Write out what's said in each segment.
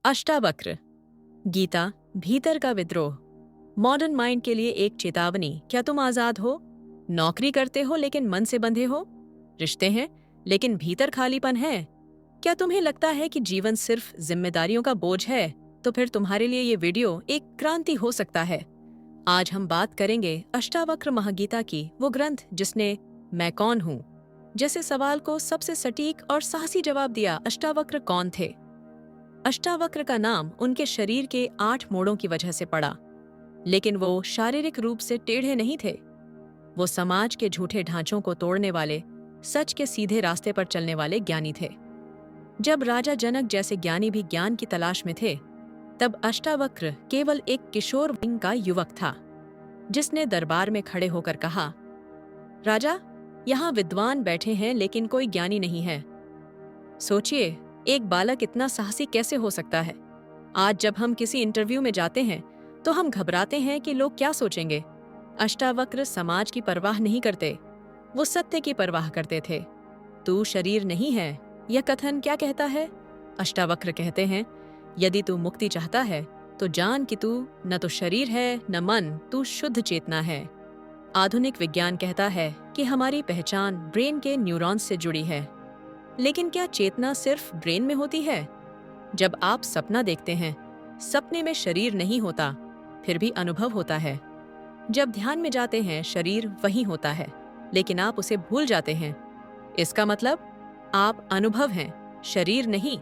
अष्टावक्र, गीता, भीतर का विद्रोह, मॉडर्न माइंड के लिए एक चेतावनी। क्या तुम आजाद हो? नौकरी करते हो लेकिन मन से बंधे हो? रिश्ते हैं लेकिन भीतर खालीपन है? क्या तुम्हें लगता है कि जीवन सिर्फ जिम्मेदारियों का बोझ है? तो फिर तुम्हारे लिए ये वीडियो एक क्रांति हो सकता है। आज हम बात करेंगे अष्टावक्र महागीता की, वो ग्रंथ जिसने मैं कौन हूँ जैसे सवाल को सबसे सटीक और साहसी जवाब दिया। अष्टावक्र कौन थे? अष्टावक्र का नाम उनके शरीर के 8 मोड़ों की वजह से पड़ा, लेकिन वो शारीरिक रूप से टेढ़े नहीं थे। वो समाज के झूठे ढांचों को तोड़ने वाले, सच के सीधे रास्ते पर चलने वाले ज्ञानी थे। जब राजा जनक जैसे ज्ञानी भी ज्ञान की तलाश में थे, तब अष्टावक्र केवल एक किशोर वंग का युवक था, जिसने दरबार में खड़े होकर कहा, राजा, यहाँ विद्वान बैठे हैं लेकिन कोई ज्ञानी नहीं है। सोचिए, एक बालक इतना साहसी कैसे हो सकता है? आज जब हम किसी इंटरव्यू में जाते हैं तो हम घबराते हैं कि लोग क्या सोचेंगे। अष्टावक्र समाज की परवाह नहीं करते, वो सत्य की परवाह करते थे। तू शरीर नहीं है, यह कथन क्या कहता है? अष्टावक्र कहते हैं, यदि तू मुक्ति चाहता है तो जान कि तू न तो शरीर है न मन, तू शुद्ध चेतना है। आधुनिक विज्ञान कहता है कि हमारी पहचान ब्रेन के न्यूरॉन्स से जुड़ी है, लेकिन क्या चेतना सिर्फ ब्रेन में होती है? जब आप सपना देखते हैं, सपने में शरीर नहीं होता, फिर भी अनुभव होता है। जब ध्यान में जाते हैं, शरीर वहीं होता है, लेकिन आप उसे भूल जाते हैं। इसका मतलब आप अनुभव हैं, शरीर नहीं।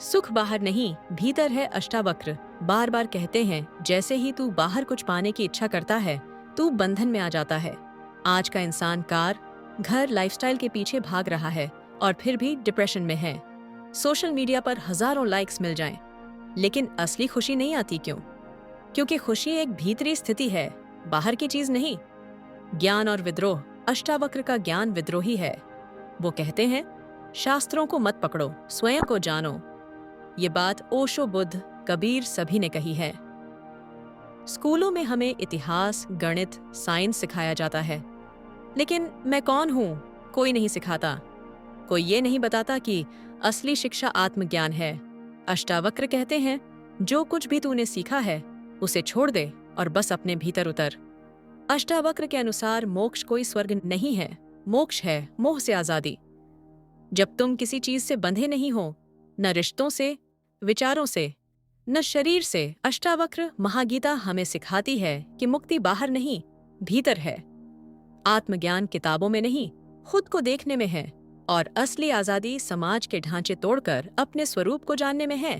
सुख बाहर नहीं, भीतर है। अष्टावक्र बार बार कहते हैं, जैसे ही तू बाहर कुछ पाने की इच्छा करता है, तू बंधन में आ जाता है। आज का इंसान कार, घर, लाइफस्टाइल के पीछे भाग रहा है और फिर भी डिप्रेशन में है। सोशल मीडिया पर हजारों लाइक्स मिल जाएं, लेकिन असली खुशी नहीं आती। क्यों? क्योंकि खुशी एक भीतरी स्थिति है, बाहर की चीज नहीं। ज्ञान और विद्रोह। अष्टावक्र का ज्ञान विद्रोही है। वो कहते हैं, शास्त्रों को मत पकड़ो, स्वयं को जानो। ये बात ओशो, बुद्ध, कबीर सभी ने कही है। स्कूलों में हमें इतिहास, गणित, साइंस सिखाया जाता है, लेकिन मैं कौन हूँ कोई नहीं सिखाता। कोई ये नहीं बताता कि असली शिक्षा आत्मज्ञान है। अष्टावक्र कहते हैं, जो कुछ भी तूने सीखा है उसे छोड़ दे और बस अपने भीतर उतर। अष्टावक्र के अनुसार मोक्ष कोई स्वर्ग नहीं है, मोक्ष है मोह से आजादी। जब तुम किसी चीज से बंधे नहीं हो, न रिश्तों से, विचारों से, न शरीर से। अष्टावक्र महागीता हमें सिखाती है कि मुक्ति बाहर नहीं, भीतर है। आत्मज्ञान किताबों में नहीं, खुद को देखने में है। और असली आजादी समाज के ढांचे तोड़कर अपने स्वरूप को जानने में है।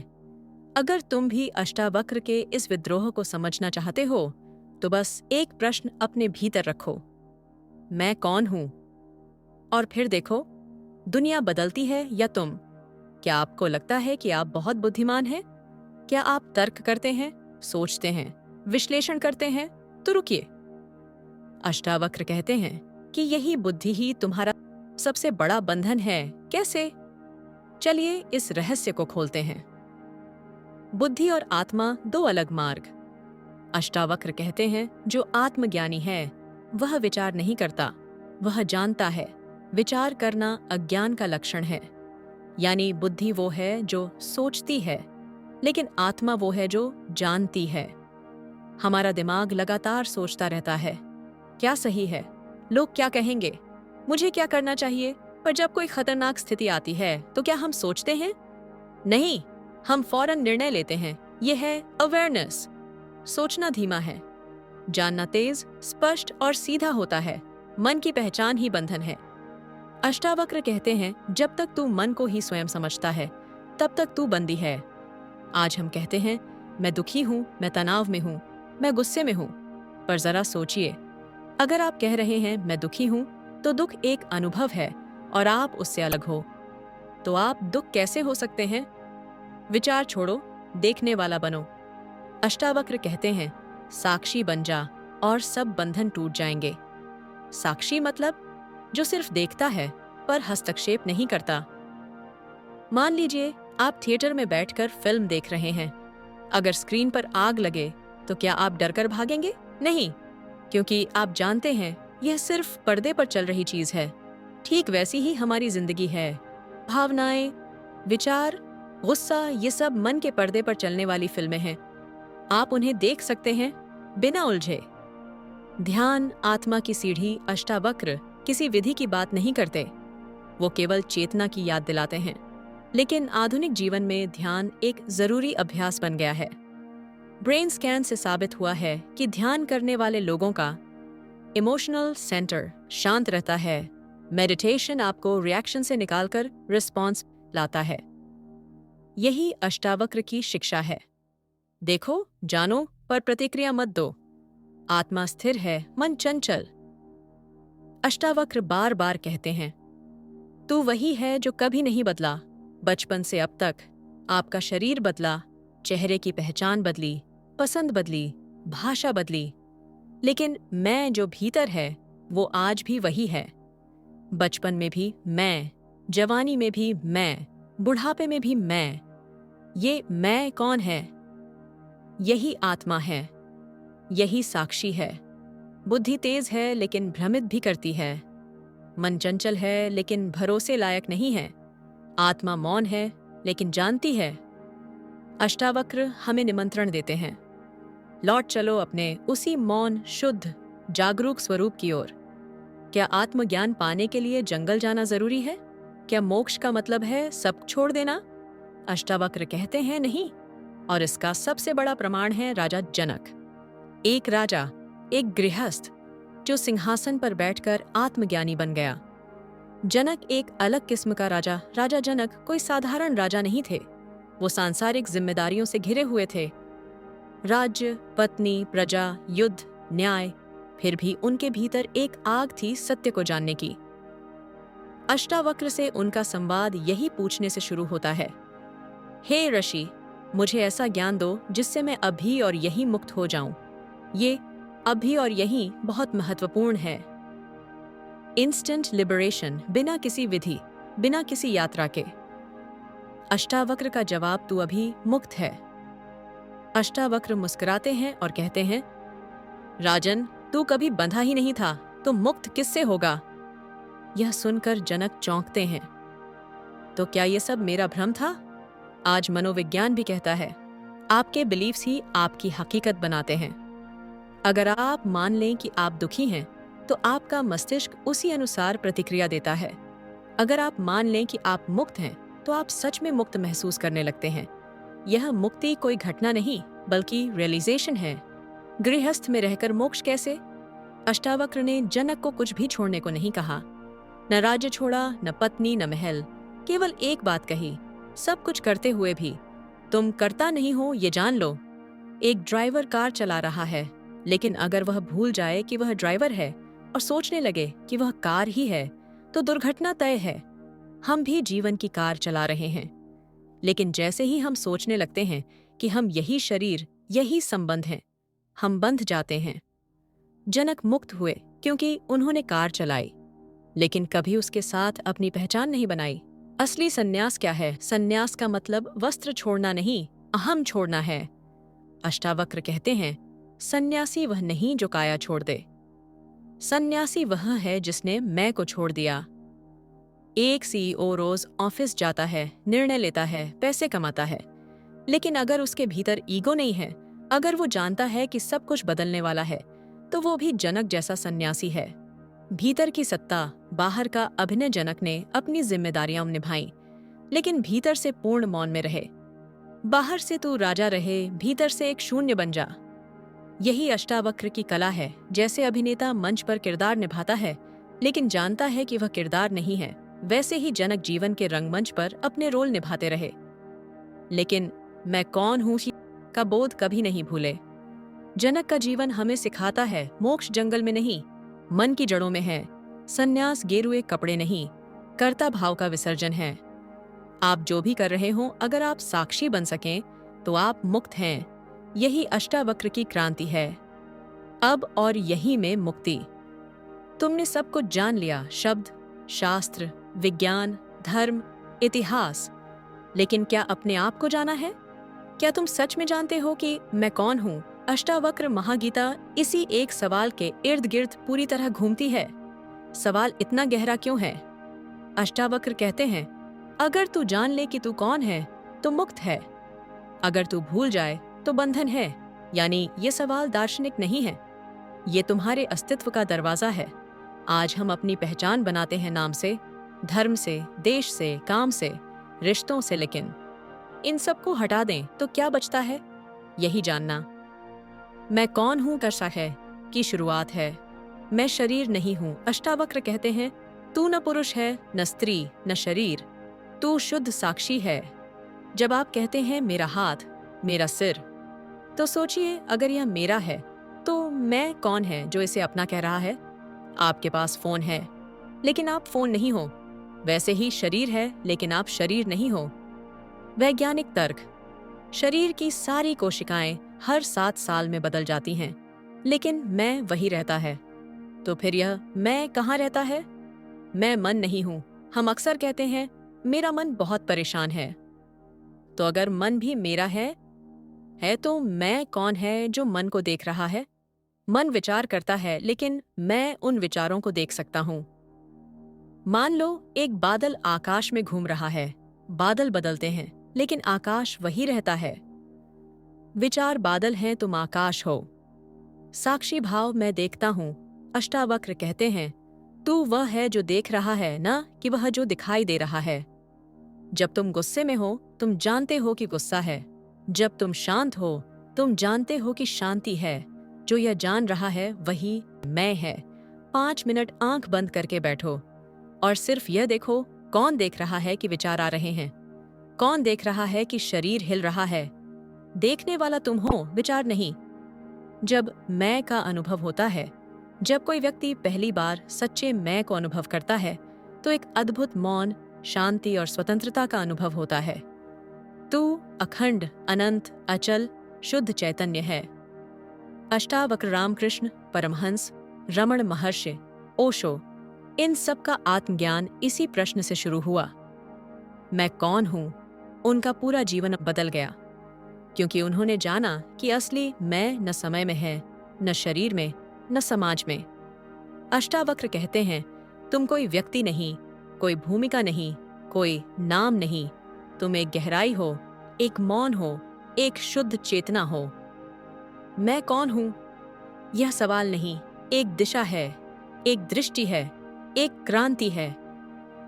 अगर तुम भी अष्टावक्र के इस विद्रोह को समझना चाहते हो, तो बस एक प्रश्न अपने भीतर रखो, मैं कौन हूं? और फिर देखो, दुनिया बदलती है या तुम? क्या आपको लगता है कि आप बहुत बुद्धिमान हैं? क्या आप तर्क करते हैं, सोचते हैं, विश्लेषण करते हैं? तो रुकिए। अष्टावक्र कहते हैं कि यही बुद्धि ही तुम्हारा सबसे बड़ा बंधन है। कैसे? चलिए इस रहस्य को खोलते हैं। बुद्धि और आत्मा दो अलग मार्ग। अष्टावक्र कहते हैं, जो आत्मज्ञानी है वह विचार नहीं करता, वह जानता है। विचार करना अज्ञान का लक्षण है। यानी बुद्धि वो है जो सोचती है, लेकिन आत्मा वो है जो जानती है। हमारा दिमाग लगातार सोचता रहता है, क्या सही है, लोग क्या कहेंगे, मुझे क्या करना चाहिए। पर जब कोई खतरनाक स्थिति आती है तो क्या हम सोचते हैं? नहीं, हम फौरन निर्णय लेते हैं। यह है अवेयरनेस। सोचना धीमा है, जानना तेज, स्पष्ट और सीधा होता है। मन की पहचान ही बंधन है। अष्टावक्र कहते हैं, जब तक तू मन को ही स्वयं समझता है, तब तक तू बंदी है। आज हम कहते हैं, मैं दुखी हूं, मैं तनाव में हूं, मैं गुस्से में हूं। पर जरा सोचिए, अगर आप कह रहे हैं मैं दुखी हूं, तो दुख एक अनुभव है और आप उससे अलग हो। तो आप दुख कैसे हो सकते हैं? विचार छोड़ो, देखने वाला बनो। अष्टावक्र कहते हैं, साक्षी बन जा और सब बंधन टूट जाएंगे। साक्षी मतलब जो सिर्फ देखता है पर हस्तक्षेप नहीं करता। मान लीजिए आप थिएटर में बैठकर फिल्म देख रहे हैं। अगर स्क्रीन पर आग लगे तो क्या आप डरकर भागेंगे? नहीं, क्योंकि आप जानते हैं यह सिर्फ पर्दे पर चल रही चीज है। ठीक वैसी ही हमारी जिंदगी है। भावनाएं, विचार, गुस्सा, ये सब मन के पर्दे पर चलने वाली फिल्में हैं। आप उन्हें देख सकते हैं बिना उलझे। ध्यान, आत्मा की सीढ़ी, अष्टावक्र किसी विधि की बात नहीं करते, वो केवल चेतना की याद दिलाते हैं। लेकिन आधुनिक जीवन में ध्यान एक जरूरी अभ्यास बन गया है। ब्रेन स्कैन से साबित हुआ है कि ध्यान करने वाले लोगों का इमोशनल सेंटर शांत रहता है। मेडिटेशन आपको रिएक्शन से निकालकर रिस्पॉन्स लाता है। यही अष्टावक्र की शिक्षा है। देखो, जानो, पर प्रतिक्रिया मत दो। आत्मा स्थिर है, मन चंचल। अष्टावक्र बार बार कहते हैं, तू वही है जो कभी नहीं बदला। बचपन से अब तक आपका शरीर बदला, चेहरे की पहचान बदली, पसंद बदली, भाषा बदली, लेकिन मैं जो भीतर है वो आज भी वही है। बचपन में भी मैं, जवानी में भी मैं, बुढ़ापे में भी मैं। ये मैं कौन है? यही आत्मा है, यही साक्षी है। बुद्धि तेज है लेकिन भ्रमित भी करती है। मन चंचल है लेकिन भरोसे लायक नहीं है। आत्मा मौन है लेकिन जानती है। अष्टावक्र हमें निमंत्रण देते हैं, लौट चलो अपने उसी मौन, शुद्ध, जागरूक स्वरूप की ओर। क्या आत्मज्ञान पाने के लिए जंगल जाना जरूरी है? क्या मोक्ष का मतलब है सब छोड़ देना? अष्टावक्र कहते हैं नहीं। और इसका सबसे बड़ा प्रमाण है राजा जनक। एक राजा, एक गृहस्थ जो सिंहासन पर बैठकर आत्मज्ञानी बन गया। जनक एक अलग किस्म का राजा। राजा जनक कोई साधारण राजा नहीं थे। वो सांसारिक जिम्मेदारियों से घिरे हुए थे। राज्य, पत्नी, प्रजा, युद्ध, न्याय। फिर भी उनके भीतर एक आग थी सत्य को जानने की। अष्टावक्र से उनका संवाद यही पूछने से शुरू होता है, हे ऋषि, मुझे ऐसा ज्ञान दो जिससे मैं अभी और यहीं मुक्त हो जाऊं। ये अभी और यहीं बहुत महत्वपूर्ण है। इंस्टेंट लिबरेशन, बिना किसी विधि, बिना किसी यात्रा के। अष्टावक्र का जवाब, तू अभी मुक्त है। अष्टावक्र मुस्कुराते हैं और कहते हैं, राजन, तू कभी बंधा ही नहीं था, तो मुक्त किससे होगा? यह सुनकर जनक चौंकते हैं। तो क्या ये सब मेरा भ्रम था? आज मनोविज्ञान भी कहता है, आपके बिलीव्स ही आपकी हकीकत बनाते हैं। अगर आप मान लें कि आप दुखी हैं, तो आपका मस्तिष्क उसी अनुसार प्रतिक्रिया देता है। अगर आप मान लें कि आप मुक्त हैं, तो आप सच में मुक्त महसूस करने लगते हैं। यह मुक्ति कोई घटना नहीं, बल्कि रियलाइजेशन है। गृहस्थ में रहकर मोक्ष कैसे? अष्टावक्र ने जनक को कुछ भी छोड़ने को नहीं कहा। न राज्य छोड़ा, न पत्नी, न महल। केवल एक बात कही, सब कुछ करते हुए भी तुम करता नहीं हो, ये जान लो। एक ड्राइवर कार चला रहा है, लेकिन अगर वह भूल जाए कि वह ड्राइवर है और सोचने लगे कि वह कार ही है, तो दुर्घटना तय है। हम भी जीवन की कार चला रहे हैं, लेकिन जैसे ही हम सोचने लगते हैं कि हम यही शरीर, यही संबंध हैं, हम बंध जाते हैं। जनक मुक्त हुए क्योंकि उन्होंने कार चलाई, लेकिन कभी उसके साथ अपनी पहचान नहीं बनाई। असली सन्यास क्या है? सन्यास का मतलब वस्त्र छोड़ना नहीं, अहम छोड़ना है। अष्टावक्र कहते हैं, सन्यासी वह नहीं जो काया छोड़ दे। सन्यासी वह है जिसने मैं को छोड़ दिया। एक सीईओ रोज ऑफिस जाता है, निर्णय लेता है, पैसे कमाता है, लेकिन अगर उसके भीतर ईगो नहीं है, अगर वो जानता है कि सब कुछ बदलने वाला है, तो वो भी जनक जैसा सन्यासी है। भीतर की सत्ता, बाहर का अभिनय। जनक ने अपनी जिम्मेदारियां निभाई, लेकिन भीतर से पूर्ण मौन में रहे। बाहर से तू राजा रहे, भीतर से एक शून्य बन जा। यही अष्टावक्र की कला है। जैसे अभिनेता मंच पर किरदार निभाता है, लेकिन जानता है कि वह किरदार नहीं है, वैसे ही जनक जीवन के रंगमंच पर अपने रोल निभाते रहे, लेकिन मैं कौन हूं का बोध कभी नहीं भूले। जनक का जीवन हमें सिखाता है, मोक्ष जंगल में नहीं, मन की जड़ों में है। सन्यास गेरुए कपड़े नहीं, कर्ता भाव का विसर्जन है। आप जो भी कर रहे हो, अगर आप साक्षी बन सकें, तो आप मुक्त हैं। यही अष्टावक्र की क्रांति है। अब और यही में मुक्ति। तुमने सब कुछ जान लिया, शब्द, शास्त्र, विज्ञान, धर्म, इतिहास, लेकिन क्या अपने आप को जाना है? क्या तुम सच में जानते हो कि मैं कौन हूँ? अष्टावक्र महागीता इसी एक सवाल के इर्द गिर्द पूरी तरह घूमती है। सवाल इतना गहरा क्यों है? अष्टावक्र कहते हैं, अगर तू जान ले कि तू कौन है, तो मुक्त है। अगर तू भूल जाए तो बंधन है। यानी ये सवाल दार्शनिक नहीं है, ये तुम्हारे अस्तित्व का दरवाजा है। आज हम अपनी पहचान बनाते हैं नाम से, धर्म से, देश से, काम से, रिश्तों से, लेकिन इन सबको हटा दें तो क्या बचता है? यही जानना। मैं कौन हूं कर्षा है की शुरुआत है। मैं शरीर नहीं हूं। अष्टावक्र कहते हैं, तू न पुरुष है, न स्त्री, न शरीर, तू शुद्ध साक्षी है। जब आप कहते हैं मेरा हाथ, मेरा सिर, तो सोचिए अगर यह मेरा है तो मैं कौन है जो इसे अपना कह रहा है? आपके पास फोन है लेकिन आप फोन नहीं हो। वैसे ही शरीर है लेकिन आप शरीर नहीं हो। वैज्ञानिक तर्क, शरीर की सारी कोशिकाएं हर 7 साल में बदल जाती हैं, लेकिन मैं वही रहता है। तो फिर यह मैं कहाँ रहता है? मैं मन नहीं हूं। हम अक्सर कहते हैं मेरा मन बहुत परेशान है। तो अगर मन भी मेरा है तो मैं कौन है जो मन को देख रहा है? मन विचार करता है लेकिन मैं उन विचारों को देख सकता हूं। मान लो एक बादल आकाश में घूम रहा है। बादल बदलते हैं लेकिन आकाश वही रहता है। विचार बादल हैं, तुम आकाश हो। साक्षी भाव मैं देखता हूं। अष्टावक्र कहते हैं, तू वह है जो देख रहा है, ना कि वह जो दिखाई दे रहा है। जब तुम गुस्से में हो तुम जानते हो कि गुस्सा है। जब तुम शांत हो तुम जानते हो कि शांति है। जो यह जान रहा है वही मैं है। 5 मिनट आंख बंद करके बैठो और सिर्फ यह देखो, कौन देख रहा है कि विचार आ रहे हैं? कौन देख रहा है कि शरीर हिल रहा है? देखने वाला तुम हो, विचार नहीं। जब मैं का अनुभव होता है, जब कोई व्यक्ति पहली बार सच्चे मैं को अनुभव करता है, तो एक अद्भुत मौन, शांति और स्वतंत्रता का अनुभव होता है। तू अखंड, अनंत, अचल, शुद्ध चैतन्य है। अष्टावक्र, रामकृष्ण परमहंस, रमण महर्षि, ओशो, इन सब का आत्मज्ञान इसी प्रश्न से शुरू हुआ। मैं कौन हूं? उनका पूरा जीवन बदल गया, क्योंकि उन्होंने जाना कि असली मैं न समय में है, न शरीर में, न समाज में। अष्टावक्र कहते हैं, तुम कोई व्यक्ति नहीं, कोई भूमिका नहीं, कोई नाम नहीं। तुम एक गहराई हो, एक मौन हो, एक शुद्ध चेतना हो। मैं कौन हूं? यह सवाल नहीं, एक दिशा है, एक दृष्टि है, एक क्रांति है।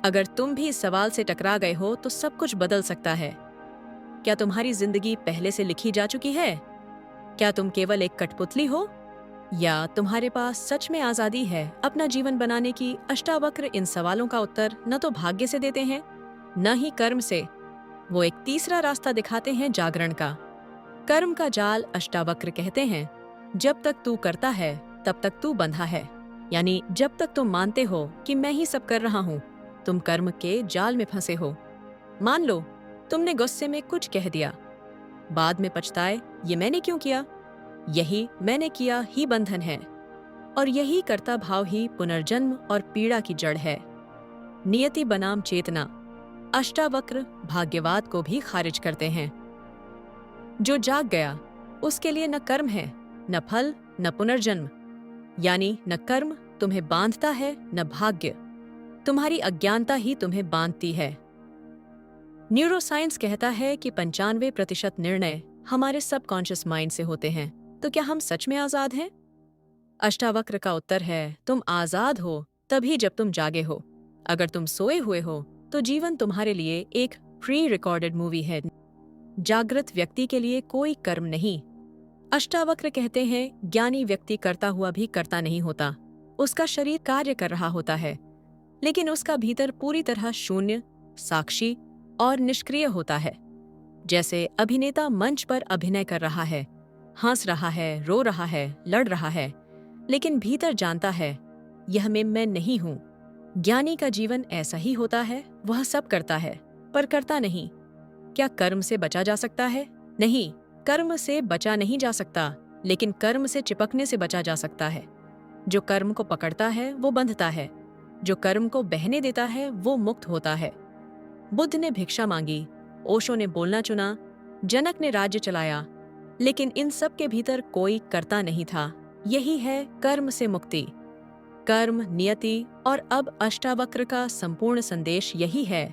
अगर तुम भी इस सवाल से टकरा गए हो तो सब कुछ बदल सकता है। क्या तुम्हारी जिंदगी पहले से लिखी जा चुकी है? क्या तुम केवल एक कठपुतली हो, या तुम्हारे पास सच में आजादी है अपना जीवन बनाने की? अष्टावक्र इन सवालों का उत्तर न तो भाग्य से देते हैं, न ही कर्म से। वो एक तीसरा रास्ता दिखाते हैं, जागरण का। कर्म का जाल, अष्टावक्र कहते हैं, जब तक तू करता है तब तक तू बंधा है। यानी जब तक तुम मानते हो कि मैं ही सब कर रहा हूं, तुम कर्म के जाल में फंसे हो। मान लो तुमने गुस्से में कुछ कह दिया, बाद में पछताए, ये मैंने क्यों किया? यही मैंने किया ही बंधन है, और यही कर्ता भाव ही पुनर्जन्म और पीड़ा की जड़ है। नियति बनाम चेतना, अष्टावक्र भाग्यवाद को भी खारिज करते हैं। जो जाग गया उसके लिए न कर्म है, न फल, न पुनर्जन्म। यानी न कर्म तुम्हें बांधता है, न भाग्य। तुम्हारी अज्ञानता ही तुम्हें बांधती है। न्यूरोसाइंस कहता है कि 95% निर्णय हमारे सबकॉन्शियस माइंड से होते हैं। तो क्या हम सच में आजाद हैं? अष्टावक्र का उत्तर है, तुम आजाद हो तभी जब तुम जागे हो। अगर तुम सोए हुए हो तो जीवन तुम्हारे लिए एक प्री रिकॉर्डेड मूवी है। जागृत व्यक्ति के लिए कोई कर्म नहीं। अष्टावक्र कहते हैं, ज्ञानी व्यक्ति करता हुआ भी करता नहीं होता। उसका शरीर कार्य कर रहा होता है, लेकिन उसका भीतर पूरी तरह शून्य, साक्षी और निष्क्रिय होता है। जैसे अभिनेता मंच पर अभिनय कर रहा है, हंस रहा है, रो रहा है, लड़ रहा है, लेकिन भीतर जानता है, यह मैं नहीं हूं। ज्ञानी का जीवन ऐसा ही होता है। वह सब करता है पर करता नहीं। क्या कर्म से बचा जा सकता है? नहीं, कर्म से बचा नहीं जा सकता, लेकिन कर्म से चिपकने से बचा जा सकता है। जो कर्म को पकड़ता है वो बंधता है, जो कर्म को बहने देता है वो मुक्त होता है। बुद्ध ने भिक्षा मांगी, ओशो ने बोलना चुना, जनक ने राज्य चलाया, लेकिन इन सब के भीतर कोई कर्ता नहीं था। यही है कर्म से मुक्ति। कर्म, नियति और अब अष्टावक्र का संपूर्ण संदेश यही है।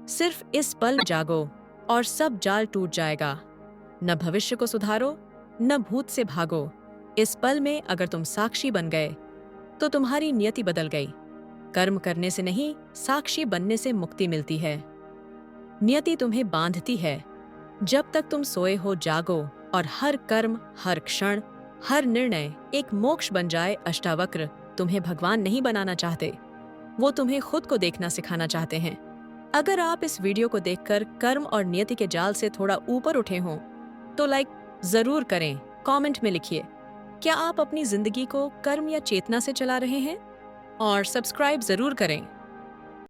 सिर्फ इस पल जागो और सब जाल टूट जाएगा। न भविष्य को सुधारो, न भूत से भागो। इस पल में अगर तुम साक्षी बन गए तो तुम्हारी नियति बदल गई। कर्म करने से नहीं, साक्षी बनने से मुक्ति मिलती है। नियति तुम्हें बांधती है। जब तक तुम सोए हो जागो और हर कर्म, हर क्षण, हर निर्णय एक मोक्ष बन जाए। अष्टावक्र तुम्हें भगवान नहीं बनाना चाहते, वो तुम्हें खुद को देखना सिखाना चाहते हैं। अगर आप इस वीडियो को देखकर कर्म और नियति के जाल से थोड़ा ऊपर उठे हों तो लाइक जरूर करें। कमेंट में लिखिए, क्या आप अपनी जिंदगी को कर्म या चेतना से चला रहे हैं? और सब्सक्राइब जरूर करें।